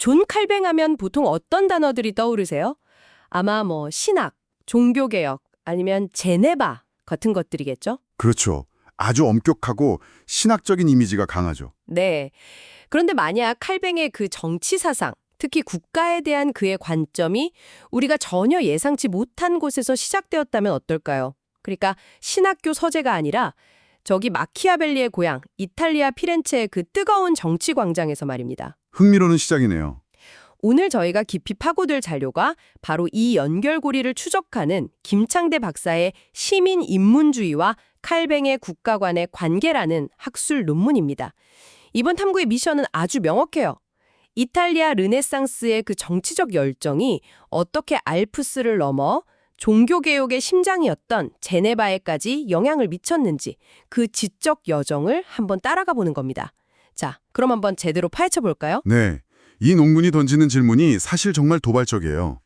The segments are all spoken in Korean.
존 칼뱅 하면 보통 어떤 단어들이 떠오르세요? 아마 신학, 종교개혁, 아니면 제네바 같은 것들이겠죠? 그렇죠. 아주 엄격하고 신학적인 이미지가 강하죠. 네. 그런데 만약 칼뱅의 그 정치 사상, 특히 국가에 대한 그의 관점이 우리가 전혀 예상치 못한 곳에서 시작되었다면 어떨까요? 그러니까 신학교 서재가 아니라 저기 마키아벨리의 고향 이탈리아 피렌체의 그 뜨거운 정치 광장에서 말입니다. 흥미로운 시작이네요. 오늘 저희가 깊이 파고들 자료가 바로 이 연결고리를 추적하는 김창대 박사의 시민 인문주의와 칼뱅의 국가 간의 관계라는 학술 논문입니다. 이번 탐구의 미션은 아주 명확해요. 이탈리아 르네상스의 그 정치적 열정이 어떻게 알프스를 넘어 종교개혁의 심장이었던 제네바에까지 영향을 미쳤는지 그 지적 여정을 한번 따라가 보는 겁니다. 자, 그럼 한번 제대로 파헤쳐 볼까요? 네. 이 논문이 던지는 질문이 사실 정말 도발적이에요.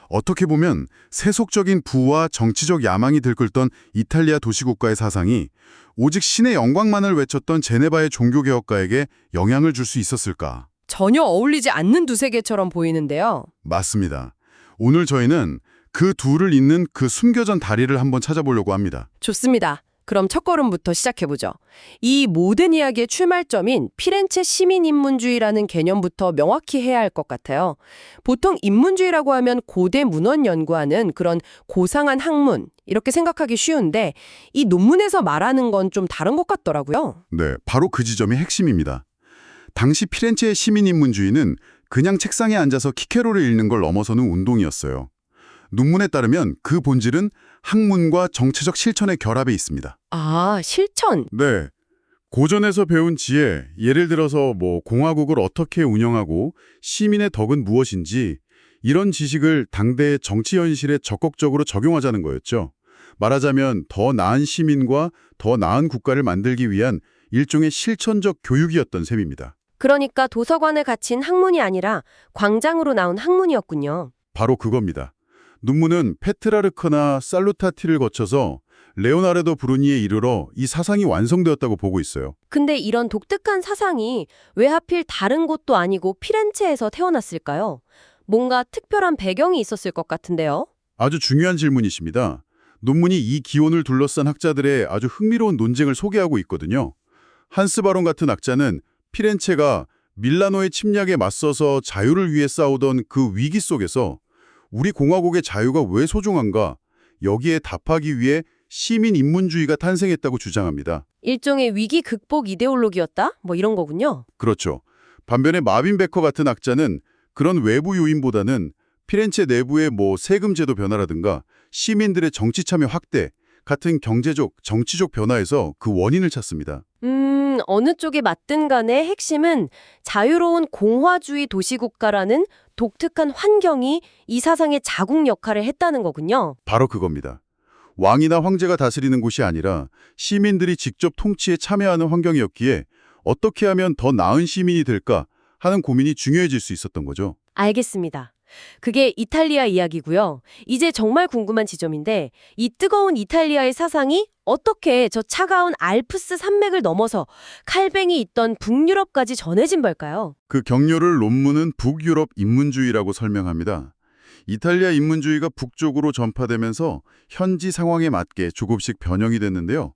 어떻게 보면 세속적인 부와 정치적 야망이 들끓던 이탈리아 도시국가의 사상이 오직 신의 영광만을 외쳤던 제네바의 종교개혁가에게 영향을 줄 수 있었을까? 전혀 어울리지 않는 두 세계처럼 보이는데요. 맞습니다. 오늘 저희는 그 둘을 잇는 그 숨겨진 다리를 한번 찾아보려고 합니다. 좋습니다. 그럼 첫 걸음부터 시작해보죠. 이 모든 이야기의 출발점인 피렌체 시민인문주의라는 개념부터 명확히 해야 할 것 같아요. 보통 인문주의라고 하면 고대 문헌 연구하는 그런 고상한 학문, 이렇게 생각하기 쉬운데 이 논문에서 말하는 건 좀 다른 것 같더라고요. 네, 바로 그 지점이 핵심입니다. 당시 피렌체의 시민인문주의는 그냥 책상에 앉아서 키케로를 읽는 걸 넘어서는 운동이었어요. 논문에 따르면 그 본질은 학문과 정치적 실천의 결합에 있습니다. 아, 실천. 네. 고전에서 배운 지혜, 예를 들어서 공화국을 어떻게 운영하고 시민의 덕은 무엇인지 이런 지식을 당대의 정치 현실에 적극적으로 적용하자는 거였죠. 말하자면 더 나은 시민과 더 나은 국가를 만들기 위한 일종의 실천적 교육이었던 셈입니다. 그러니까 도서관에 갇힌 학문이 아니라 광장으로 나온 학문이었군요. 바로 그겁니다. 논문은 페트라르크나 살루타티를 거쳐서 레오나르도 브루니에 이르러 이 사상이 완성되었다고 보고 있어요. 근데 이런 독특한 사상이 왜 하필 다른 곳도 아니고 피렌체에서 태어났을까요? 뭔가 특별한 배경이 있었을 것 같은데요. 아주 중요한 질문이십니다. 논문이 이 기원을 둘러싼 학자들의 아주 흥미로운 논쟁을 소개하고 있거든요. 한스 바론 같은 학자는 피렌체가 밀라노의 침략에 맞서서 자유를 위해 싸우던 그 위기 속에서 우리 공화국의 자유가 왜 소중한가? 여기에 답하기 위해 시민 인문주의가 탄생했다고 주장합니다. 일종의 위기 극복 이데올로기였다? 이런 거군요. 그렇죠. 반면에 마빈 베커 같은 학자는 그런 외부 요인보다는 피렌체 내부의 세금 제도 변화라든가 시민들의 정치 참여 확대 같은 경제적, 정치적 변화에서 그 원인을 찾습니다. 어느 쪽이 맞든 간에 핵심은 자유로운 공화주의 도시국가라는 독특한 환경이 이 사상의 자국 역할을 했다는 거군요. 바로 그겁니다. 왕이나 황제가 다스리는 곳이 아니라 시민들이 직접 통치에 참여하는 환경이었기에 어떻게 하면 더 나은 시민이 될까 하는 고민이 중요해질 수 있었던 거죠. 알겠습니다. 그게 이탈리아 이야기고요. 이제 정말 궁금한 지점인데 이 뜨거운 이탈리아의 사상이 어떻게 저 차가운 알프스 산맥을 넘어서 칼뱅이 있던 북유럽까지 전해진 걸까요? 그 경로를 논문은 북유럽 인문주의라고 설명합니다. 이탈리아 인문주의가 북쪽으로 전파되면서 현지 상황에 맞게 조금씩 변형이 됐는데요.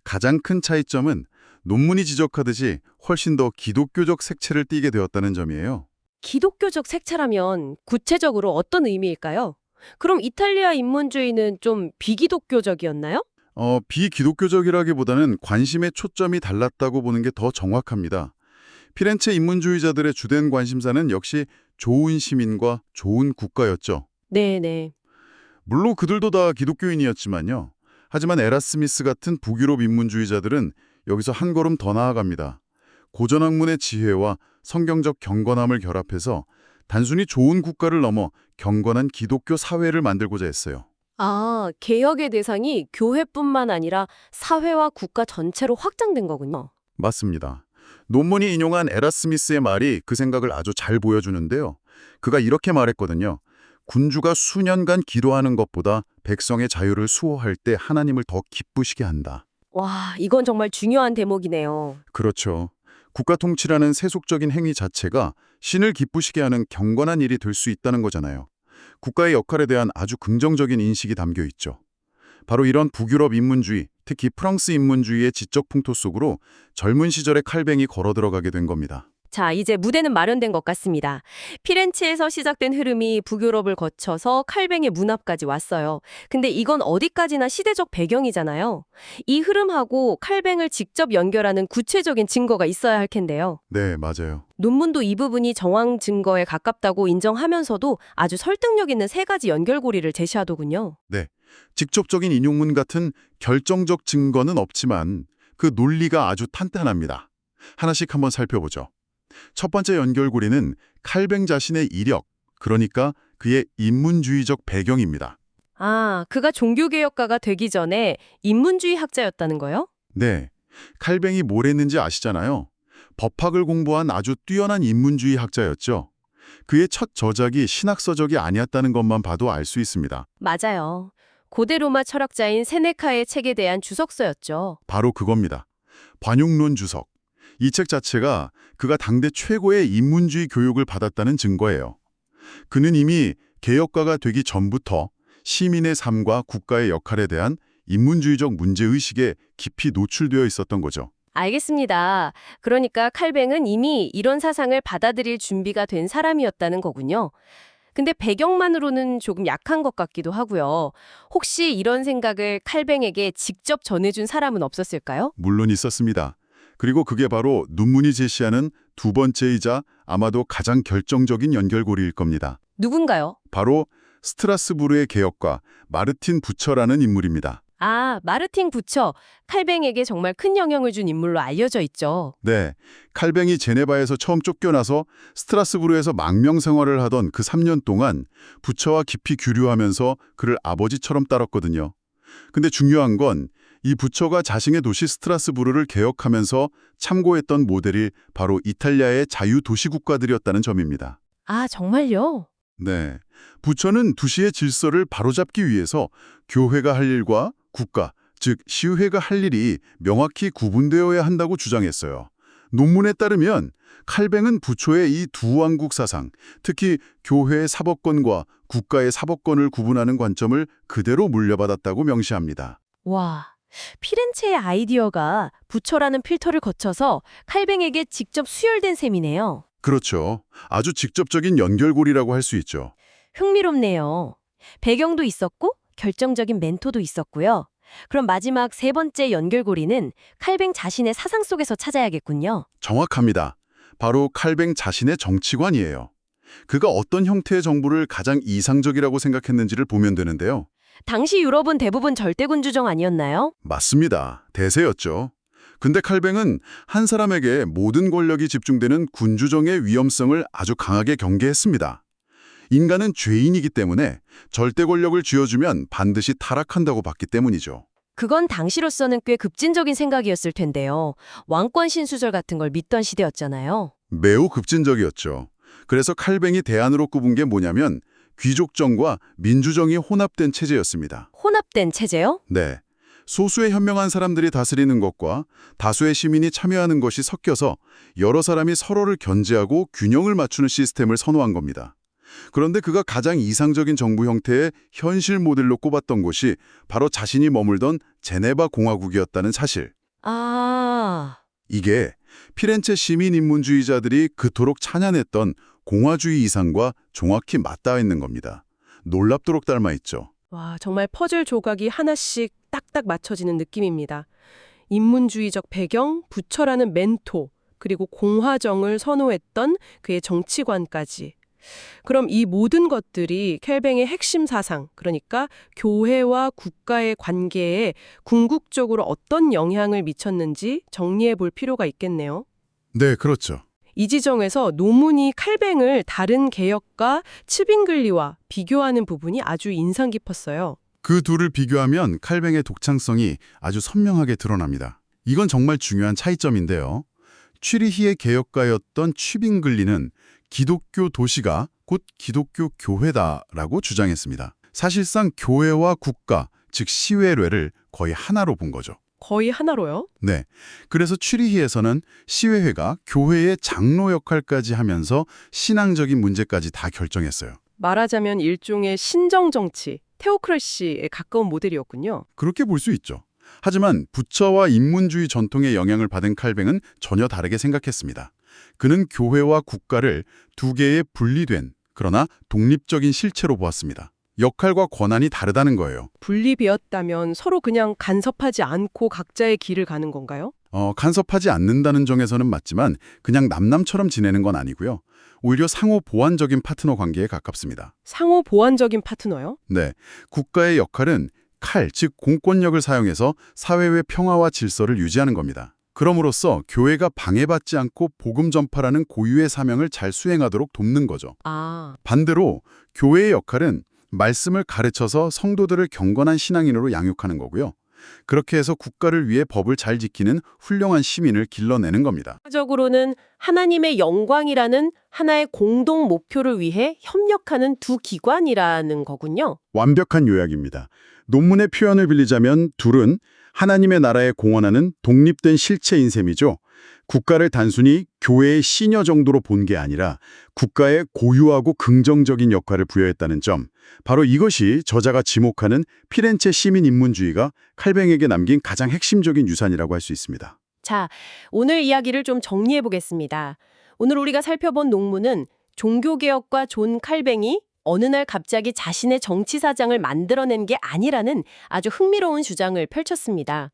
가장 큰 차이점은 논문이 지적하듯이 훨씬 더 기독교적 색채를 띠게 되었다는 점이에요. 기독교적 색채라면 구체적으로 어떤 의미일까요? 그럼 이탈리아 인문주의는 좀 비기독교적이었나요? 비기독교적이라기보다는 관심의 초점이 달랐다고 보는 게 더 정확합니다. 피렌체 인문주의자들의 주된 관심사는 역시 좋은 시민과 좋은 국가였죠. 네네. 물론 그들도 다 기독교인이었지만요. 하지만 에라스미스 같은 북유럽 인문주의자들은 여기서 한 걸음 더 나아갑니다. 고전학문의 지혜와 성경적 경건함을 결합해서 단순히 좋은 국가를 넘어 경건한 기독교 사회를 만들고자 했어요. 아, 개혁의 대상이 교회뿐만 아니라 사회와 국가 전체로 확장된 거군요. 맞습니다. 논문이 인용한 에라스미스의 말이 그 생각을 아주 잘 보여주는데요. 그가 이렇게 말했거든요. 군주가 수년간 기도하는 것보다 백성의 자유를 수호할 때 하나님을 더 기쁘시게 한다. 와, 이건 정말 중요한 대목이네요. 그렇죠. 국가 통치라는 세속적인 행위 자체가 신을 기쁘시게 하는 경건한 일이 될 수 있다는 거잖아요. 국가의 역할에 대한 아주 긍정적인 인식이 담겨 있죠. 바로 이런 북유럽 인문주의, 특히 프랑스 인문주의의 지적 풍토 속으로 젊은 시절의 칼뱅이 걸어 들어가게 된 겁니다. 자, 이제 무대는 마련된 것 같습니다. 피렌체에서 시작된 흐름이 북유럽을 거쳐서 칼뱅의 문 앞까지 왔어요. 근데 이건 어디까지나 시대적 배경이잖아요. 이 흐름하고 칼뱅을 직접 연결하는 구체적인 증거가 있어야 할 텐데요. 네, 맞아요. 논문도 이 부분이 정황 증거에 가깝다고 인정하면서도 아주 설득력 있는 세 가지 연결고리를 제시하더군요. 네, 직접적인 인용문 같은 결정적 증거는 없지만 그 논리가 아주 탄탄합니다. 하나씩 한번 살펴보죠. 첫 번째 연결고리는 칼뱅 자신의 이력, 그러니까 그의 인문주의적 배경입니다. 아, 그가 종교개혁가가 되기 전에 인문주의 학자였다는 거요? 네, 칼뱅이 뭘 했는지 아시잖아요. 법학을 공부한 아주 뛰어난 인문주의 학자였죠. 그의 첫 저작이 신학서적이 아니었다는 것만 봐도 알 수 있습니다. 맞아요. 고대 로마 철학자인 세네카의 책에 대한 주석서였죠. 바로 그겁니다. 관용론 주석. 이 책 자체가 그가 당대 최고의 인문주의 교육을 받았다는 증거예요. 그는 이미 개혁가가 되기 전부터 시민의 삶과 국가의 역할에 대한 인문주의적 문제의식에 깊이 노출되어 있었던 거죠. 알겠습니다. 그러니까 칼뱅은 이미 이런 사상을 받아들일 준비가 된 사람이었다는 거군요. 근데 배경만으로는 조금 약한 것 같기도 하고요. 혹시 이런 생각을 칼뱅에게 직접 전해준 사람은 없었을까요? 물론 있었습니다. 그리고 그게 바로 논문이 제시하는 두 번째이자 아마도 가장 결정적인 연결고리일 겁니다. 누군가요? 바로 스트라스부르의 개혁가 마르틴 부처라는 인물입니다. 아, 마르틴 부처. 칼뱅에게 정말 큰 영향을 준 인물로 알려져 있죠. 네, 칼뱅이 제네바에서 처음 쫓겨나서 스트라스부르에서 망명 생활을 하던 그 3년 동안 부처와 깊이 교류하면서 그를 아버지처럼 따랐거든요. 근데 중요한 건 이 부처가 자신의 도시 스트라스부르를 개혁하면서 참고했던 모델이 바로 이탈리아의 자유도시국가들이었다는 점입니다. 아, 정말요? 네, 부처는 도시의 질서를 바로잡기 위해서 교회가 할 일과 국가, 즉 시의회가 할 일이 명확히 구분되어야 한다고 주장했어요. 논문에 따르면 칼뱅은 부처의 이 두 왕국 사상, 특히 교회의 사법권과 국가의 사법권을 구분하는 관점을 그대로 물려받았다고 명시합니다. 와, 피렌체의 아이디어가 부처라는 필터를 거쳐서 칼뱅에게 직접 수혈된 셈이네요. 그렇죠. 아주 직접적인 연결고리라고 할 수 있죠. 흥미롭네요. 배경도 있었고 결정적인 멘토도 있었고요. 그럼 마지막 세 번째 연결고리는 칼뱅 자신의 사상 속에서 찾아야겠군요. 정확합니다. 바로 칼뱅 자신의 정치관이에요. 그가 어떤 형태의 정부를 가장 이상적이라고 생각했는지를 보면 되는데요. 당시 유럽은 대부분 절대군주정 아니었나요? 맞습니다. 대세였죠. 근데 칼뱅은 한 사람에게 모든 권력이 집중되는 군주정의 위험성을 아주 강하게 경계했습니다. 인간은 죄인이기 때문에 절대 권력을 쥐어주면 반드시 타락한다고 봤기 때문이죠. 그건 당시로서는 꽤 급진적인 생각이었을 텐데요. 왕권 신수절 같은 걸 믿던 시대였잖아요. 매우 급진적이었죠. 그래서 칼뱅이 대안으로 꼽은 게 뭐냐면 귀족정과 민주정이 혼합된 체제였습니다. 혼합된 체제요? 네. 소수의 현명한 사람들이 다스리는 것과 다수의 시민이 참여하는 것이 섞여서 여러 사람이 서로를 견제하고 균형을 맞추는 시스템을 선호한 겁니다. 그런데 그가 가장 이상적인 정부 형태의 현실 모델로 꼽았던 곳이 바로 자신이 머물던 제네바 공화국이었다는 사실. 아, 이게 피렌체 시민인문주의자들이 그토록 찬양했던 공화주의 이상과 정확히 맞닿아 있는 겁니다. 놀랍도록 닮아 있죠. 와, 정말 퍼즐 조각이 하나씩 딱딱 맞춰지는 느낌입니다. 인문주의적 배경, 부처라는 멘토, 그리고 공화정을 선호했던 그의 정치관까지. 그럼 이 모든 것들이 칼뱅의 핵심 사상, 그러니까 교회와 국가의 관계에 궁극적으로 어떤 영향을 미쳤는지 정리해 볼 필요가 있겠네요. 네, 그렇죠. 이 지점에서 논문이 칼뱅을 다른 개혁가 츠빙글리와 비교하는 부분이 아주 인상 깊었어요. 그 둘을 비교하면 칼뱅의 독창성이 아주 선명하게 드러납니다. 이건 정말 중요한 차이점인데요. 취리히의 개혁가였던 취빙글리는 기독교 도시가 곧 기독교 교회다라고 주장했습니다. 사실상 교회와 국가, 즉 시외례를 거의 하나로 본 거죠. 거의 하나로요? 네. 그래서 추리히에서는 시회회가 교회의 장로 역할까지 하면서 신앙적인 문제까지 다 결정했어요. 말하자면 일종의 신정정치, 테오크래시에 가까운 모델이었군요. 그렇게 볼 수 있죠. 하지만 부처와 인문주의 전통의 영향을 받은 칼뱅은 전혀 다르게 생각했습니다. 그는 교회와 국가를 두 개의 분리된 그러나 독립적인 실체로 보았습니다. 역할과 권한이 다르다는 거예요. 분리되었다면 서로 그냥 간섭하지 않고 각자의 길을 가는 건가요? 간섭하지 않는다는 점에서는 맞지만 그냥 남남처럼 지내는 건 아니고요. 오히려 상호 보완적인 파트너 관계에 가깝습니다. 상호 보완적인 파트너요? 네, 국가의 역할은 칼, 즉 공권력을 사용해서 사회의 평화와 질서를 유지하는 겁니다. 그럼으로써 교회가 방해받지 않고 복음 전파라는 고유의 사명을 잘 수행하도록 돕는 거죠. 아, 반대로 교회의 역할은 말씀을 가르쳐서 성도들을 경건한 신앙인으로 양육하는 거고요. 그렇게 해서 국가를 위해 법을 잘 지키는 훌륭한 시민을 길러내는 겁니다. 적으로는 하나님의 영광이라는 하나의 공동 목표를 위해 협력하는 두 기관이라는 거군요. 완벽한 요약입니다. 논문의 표현을 빌리자면 둘은 하나님의 나라에 공헌하는 독립된 실체인 셈이죠. 국가를 단순히 교회의 시녀 정도로 본 게 아니라 국가의 고유하고 긍정적인 역할을 부여했다는 점. 바로 이것이 저자가 지목하는 피렌체 시민인문주의가 칼뱅에게 남긴 가장 핵심적인 유산이라고 할 수 있습니다. 자, 오늘 이야기를 좀 정리해 보겠습니다. 오늘 우리가 살펴본 논문은 종교개혁과 존 칼뱅이 어느 날 갑자기 자신의 정치사장을 만들어낸 게 아니라는 아주 흥미로운 주장을 펼쳤습니다.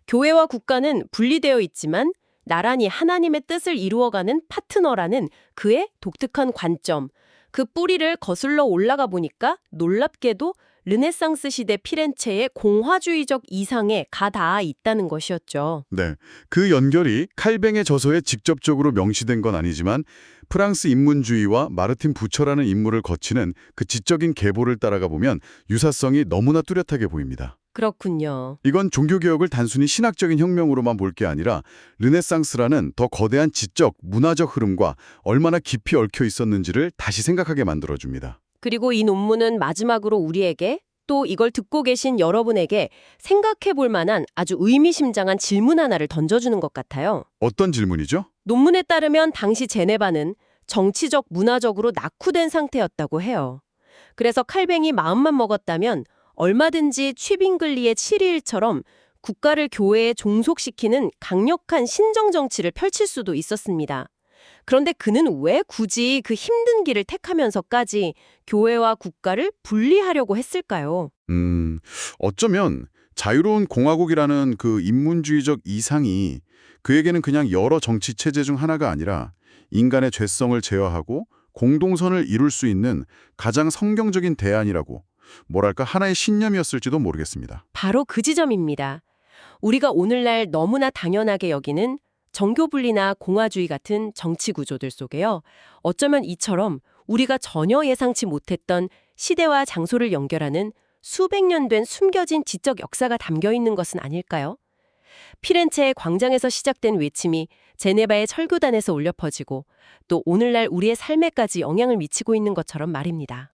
교회와 국가는 분리되어 있지만 나란히 하나님의 뜻을 이루어가는 파트너라는 그의 독특한 관점, 그 뿌리를 거슬러 올라가 보니까 놀랍게도 르네상스 시대 피렌체의 공화주의적 이상에 가닿아 있다는 것이었죠. 네, 그 연결이 칼뱅의 저서에 직접적으로 명시된 건 아니지만 프랑스 인문주의와 마르틴 부처라는 인물을 거치는 그 지적인 계보를 따라가 보면 유사성이 너무나 뚜렷하게 보입니다. 그렇군요. 이건 종교개혁을 단순히 신학적인 혁명으로만 볼 게 아니라 르네상스라는 더 거대한 지적, 문화적 흐름과 얼마나 깊이 얽혀 있었는지를 다시 생각하게 만들어줍니다. 그리고 이 논문은 마지막으로 우리에게 또 이걸 듣고 계신 여러분에게 생각해 볼 만한 아주 의미심장한 질문 하나를 던져주는 것 같아요. 어떤 질문이죠? 논문에 따르면 당시 제네바는 정치적, 문화적으로 낙후된 상태였다고 해요. 그래서 칼뱅이 마음만 먹었다면 얼마든지 취빙글리의 7.21처럼 국가를 교회에 종속시키는 강력한 신정 정치를 펼칠 수도 있었습니다. 그런데 그는 왜 굳이 그 힘든 길을 택하면서까지 교회와 국가를 분리하려고 했을까요? 어쩌면 자유로운 공화국이라는 그 인문주의적 이상이 그에게는 그냥 여러 정치 체제 중 하나가 아니라 인간의 죄성을 제어하고 공동선을 이룰 수 있는 가장 성경적인 대안이라고, 뭐랄까 하나의 신념이었을지도 모르겠습니다. 바로 그 지점입니다. 우리가 오늘날 너무나 당연하게 여기는 정교 분리나 공화주의 같은 정치 구조들 속에요. 어쩌면 이처럼 우리가 전혀 예상치 못했던 시대와 장소를 연결하는 수백 년 된 숨겨진 지적 역사가 담겨 있는 것은 아닐까요? 피렌체의 광장에서 시작된 외침이 제네바의 철교단에서 울려 퍼지고 또 오늘날 우리의 삶에까지 영향을 미치고 있는 것처럼 말입니다.